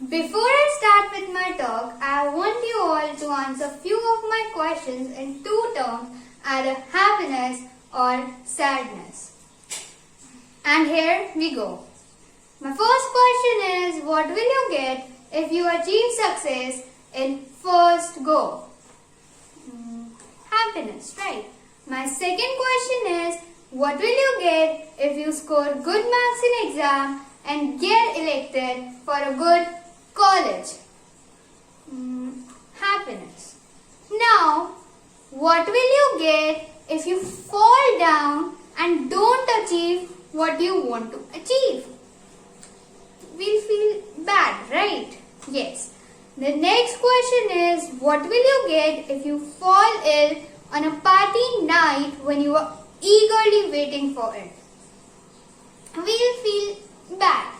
Before I start with my talk, I want you all to answer few of my questions in two terms, either happiness or sadness. And here we go. My first question is, what will you get if you achieve success in first go? Happiness, right? My second question is, what will you get if you score good marks in exam and get elected for a good college? Happiness. Now, what will you get if you fall down and don't achieve what you want to achieve? We'll feel bad, right? Yes. The next question is, what will you get if you fall ill on a party night when you are eagerly waiting for it? We'll feel bad,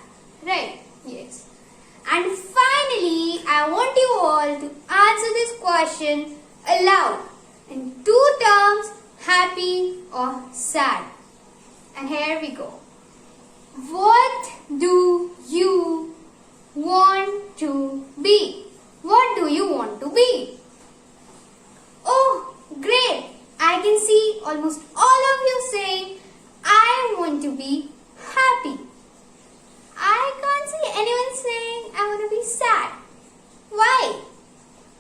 right? Yes. And finally, I want you all to answer this question aloud in two terms, happy or sad. And here we go. What do you want to be? What do you want to be? Oh, great! I can see almost all of you saying, I want to be happy. I can't see anyone saying, I want to be sad. Why?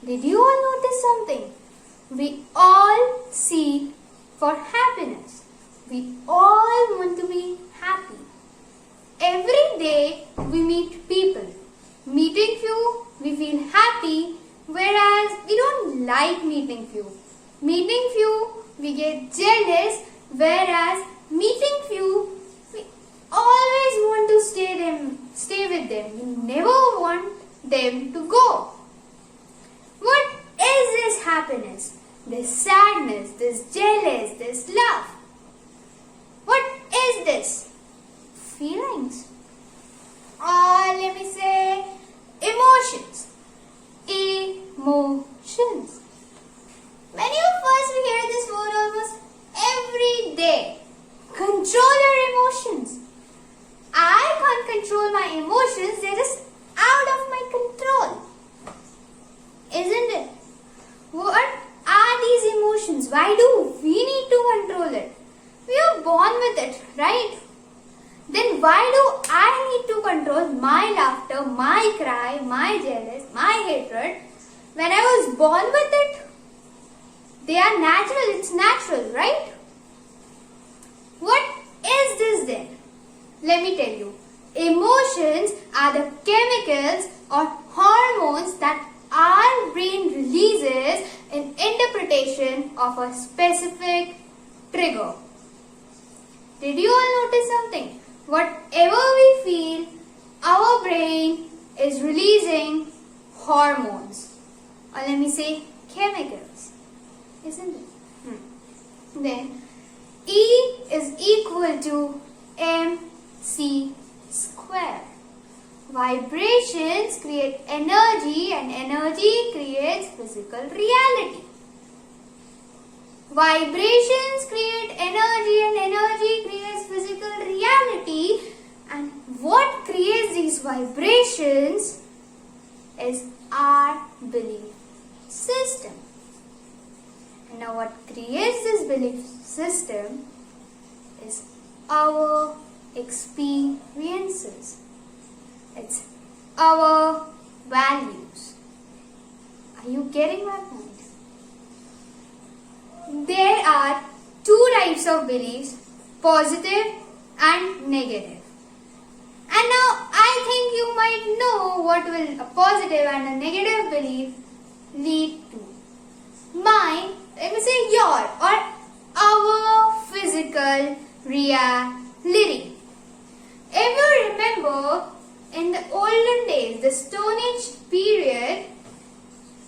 Did you all notice something? We all seek for happiness. We all want to be happy. Every day we meet people. Meeting few, we feel happy, whereas we don't like meeting few. Meeting few, we get jealous, whereas meeting few, we always want to stay with them. We never want them to go. What is this happiness? This sadness, this jealous, this love? What is this? Feelings. Or let me say emotions. Emotions. Many of us we hear this word almost every day. Control your emotions. I can't control my emotions. They're just out of my control. Isn't it? What are these emotions? Why do we need to control it? We are born with it, right? Then why do I need to control my laughter, my cry, my jealous, my hatred when I was born with it? They are natural, it's natural, right? What is this then? Let me tell you. Emotions are the chemicals or hormones that our brain releases in interpretation of a specific trigger. Did you all notice something? Whatever we feel, our brain is releasing hormones. Or let me say chemicals. Isn't it? Then E is equal to mc square. Vibrations create energy and energy creates physical reality. Vibrations create energy and energy creates physical reality. And what creates these vibrations is our belief system. And now what creates this belief system is our experiences. It's our values. Are you getting my point? There are two types of beliefs, positive and negative. And now I think you might know what will a positive and a negative belief lead to. Mine, let me say your or our physical reality. If you remember, in the olden days, the Stone Age period,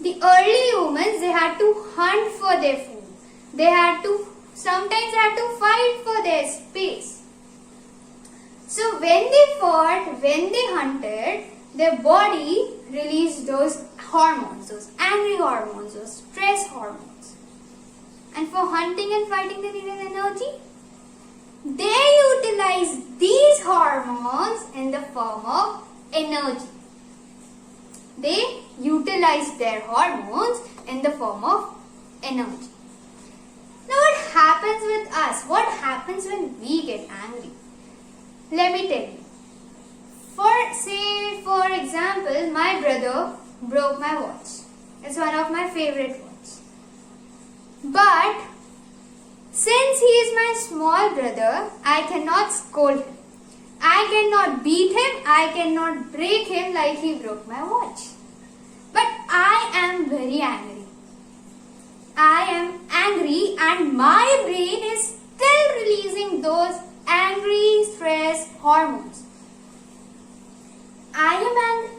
the early humans, they had to hunt for their food. Sometimes they had to fight for their space. So when they fought, when they hunted, their body released those hormones, those angry hormones, those stress hormones. And for hunting and fighting they needed energy. They utilized these hormones in the form of energy. They utilize their hormones in the form of energy. Now what happens with us? What happens when we get angry? Let me tell you. For example, my brother broke my watch. It's one of my favorite watches. But since he is my small brother, I cannot scold him. I cannot beat him. I cannot break him like he broke my watch. But I am very angry. I am angry and my brain is still releasing those angry stress hormones. I am angry,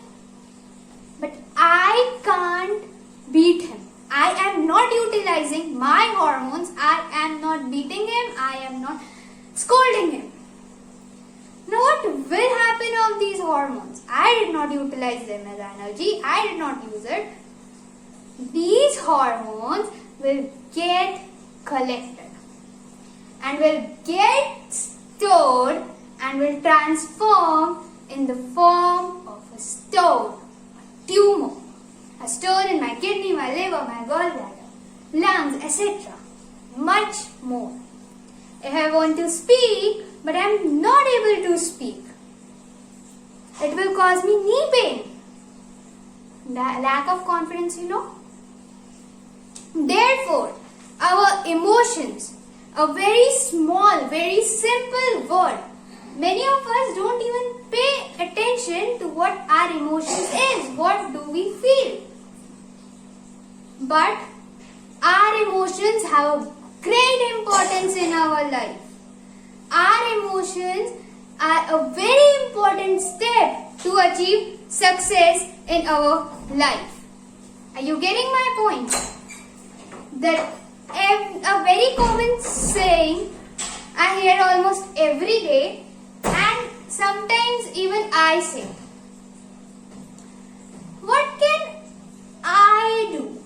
but I can't beat him. I am not utilizing my hormones. I am not beating him. I am not scolding him. Now what will happen of these hormones? I did not utilize them as energy. I did not use it. These hormones will get collected and will get stored and will transform in the form of a stone, a tumor, a stone in my kidney, my liver, my gallbladder, lungs, etc. Much more. If I want to speak, but I am not able to speak, it will cause me knee pain. Lack of confidence, Therefore, our emotions, a very small, very simple word. Many of us don't even pay attention to what our emotions is. What do we feel? But our emotions have a great importance in our life. Our emotions are a very important step to achieve success in our life. Are you getting my point? That a very common saying I hear almost every day, and sometimes even I say, what can I do?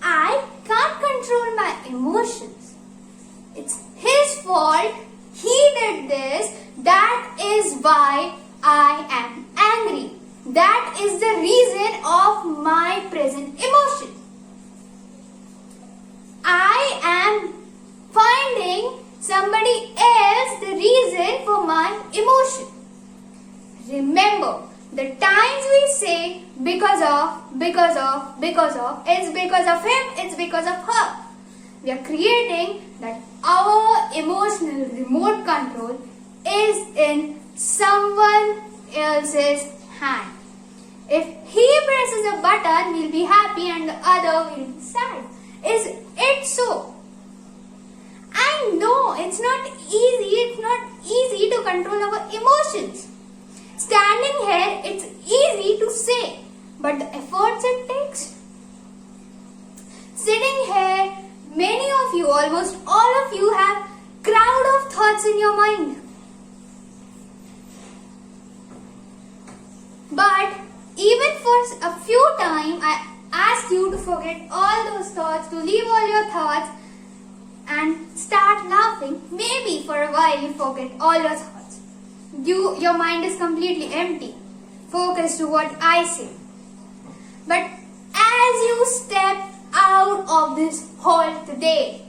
I can't control my emotions. It's his fault. He did this. That is why I am angry. That is the reason of my present emotion. I am finding somebody else the reason for my emotion. Remember, the times we say because of, it's because of him, it's because of her. We are creating that our emotional remote control is in someone else's hand. If he presses a button, we'll be happy and the other will be sad. Is it so? I know it's not easy to control our emotions. Standing here, it's easy to say, but the efforts it takes. Sitting here, many of you, almost all of you have crowd of thoughts in your mind. But even for a few times, I ask you to forget all those thoughts, to leave all your thoughts and start laughing. Maybe for a while you forget all your thoughts. Your mind is completely empty. Focus to what I say. But as you step out of this hall today,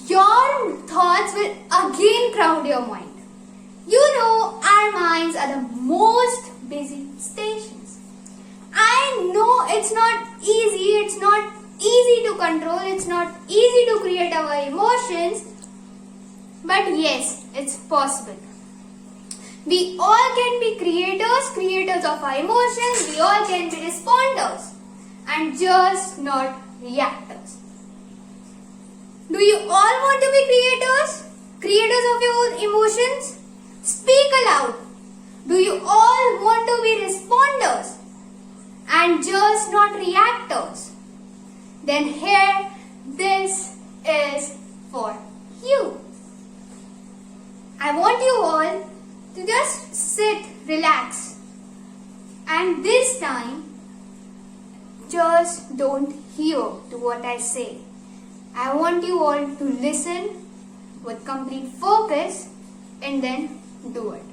your thoughts will again crowd your mind. Our minds are the most busy stations. I know it's not easy to control, it's not easy to create our emotions, but yes, it's possible. We all can be creators of our emotions, we all can be responders and just not reactors. Do you all want to be creators of your own emotions? Speak aloud. Do you all want to be responders and just not reactors? Then here, this is for you. I want you all to just sit, relax, and this time, just don't hear to what I say. I want you all to listen with complete focus and then do it.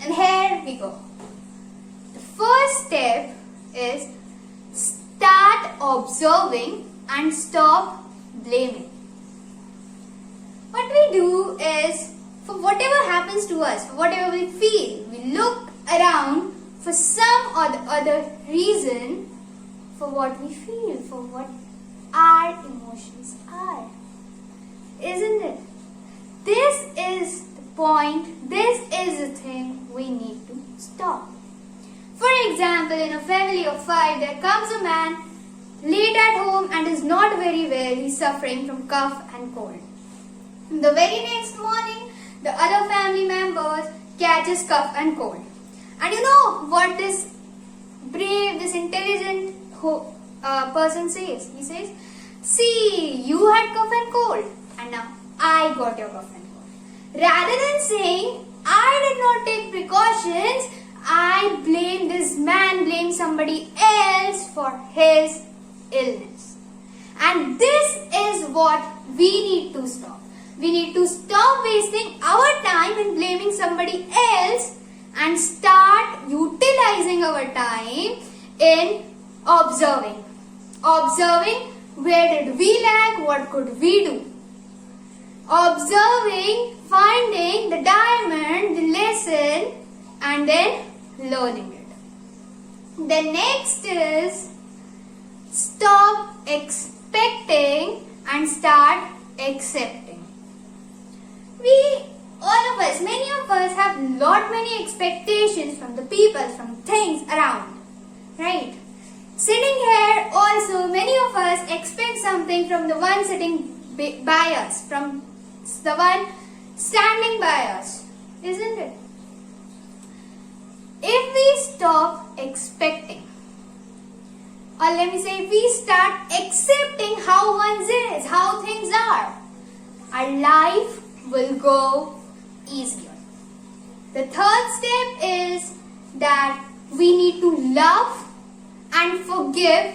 And here we go. The first is start observing and stop blaming. What we do is, for whatever happens to us, for whatever we feel, we look around for some or the other reason for what we feel, for what our emotions are. Isn't it? This is the point, this is the thing we need to stop. For example, in a family of 5, there comes a man late at home and is not very well. He's suffering from cough and cold. The very next morning, the other family members catches cough and cold. And you know what this brave, this intelligent person says? He says, see, you had cough and cold and now I got your cough and cold. Rather than saying, I did not take precautions, I blame this man, blame somebody else for his illness. And this is what we need to stop. We need to stop wasting our time in blaming somebody else and start utilizing our time in observing. Observing, where did we lack, what could we do? Observing, finding the diamond, the lesson, and then learning it. The next is stop expecting and start accepting. All of us, many of us have many expectations from the people, from things around, right? Sitting here also, many of us expect something from the one sitting by us, from the one standing by us, isn't it? If we stop expecting, or let me say, if we start accepting how one is, how things are, our life will go easier. The third step is that we need to love and forgive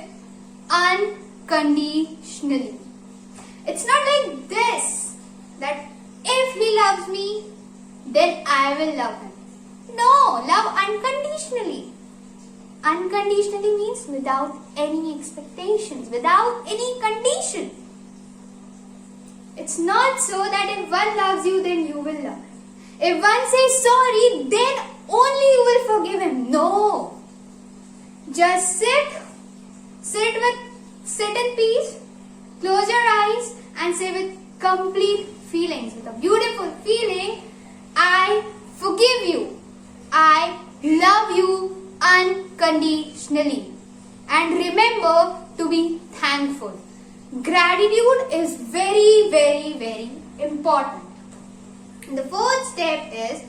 unconditionally. It's not like this, that if he loves me, then I will love him. No, love unconditionally. Unconditionally means without any expectations, without any condition. It's not so that if one loves you, then you will love him. If one says sorry, then only you will forgive him. No. Just sit in peace, close your eyes and say with complete feelings, with a beautiful feeling, I forgive you. I love you unconditionally. And remember to be thankful. Gratitude is very, very, very important. The fourth step is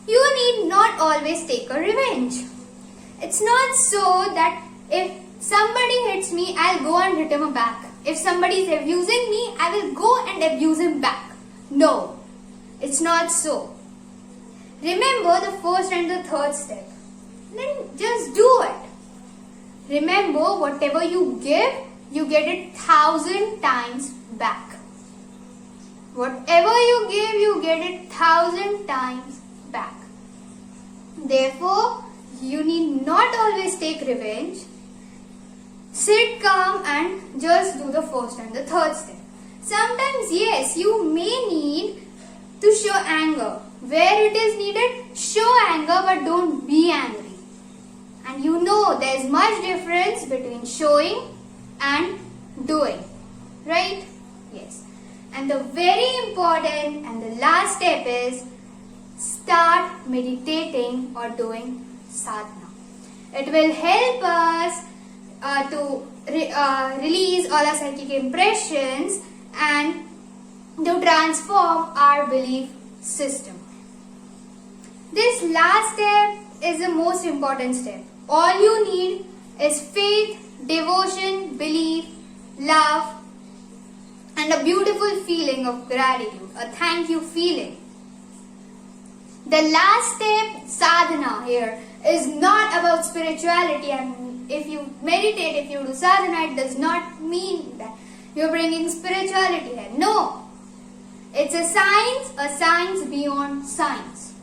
you need not always take a revenge. It's not so that if somebody hits me, I'll go and hit him back. If somebody is abusing me, I will go and abuse him back. No, it's not so. Remember the first and the third step. Then just do it. Remember, whatever you give, you get it 1,000 times back. Whatever you give, you get it 1,000 times back. Therefore, you need not always take revenge. Sit calm and just do the first and the third step. Sometimes, yes, you may need to show anger. Where it is needed, show anger, but don't be angry. And you know there is much difference between showing and doing. Right? Yes. And the very important and the last step is start meditating or doing sadhana. It will help us to release all our psychic impressions and to transform our belief system. This last step is the most important step. All you need is faith, devotion, belief, love, and a beautiful feeling of gratitude, a thank you feeling. The last step, sadhana, here is not about spirituality, and if you meditate, if you do sadhana, it does not mean that you're bringing spirituality here. No, it's a science beyond science.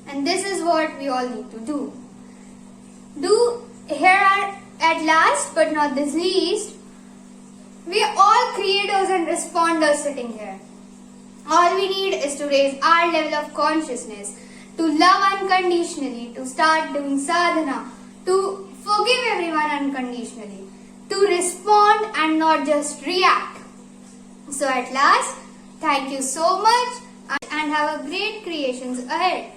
And this is what we all need to do. Here at last but not the least, we are all creators and responders sitting here. All we need is to raise our level of consciousness, to love unconditionally, to start doing sadhana, to forgive everyone unconditionally, to respond and not just react. So at last, thank you so much and have a great creations ahead.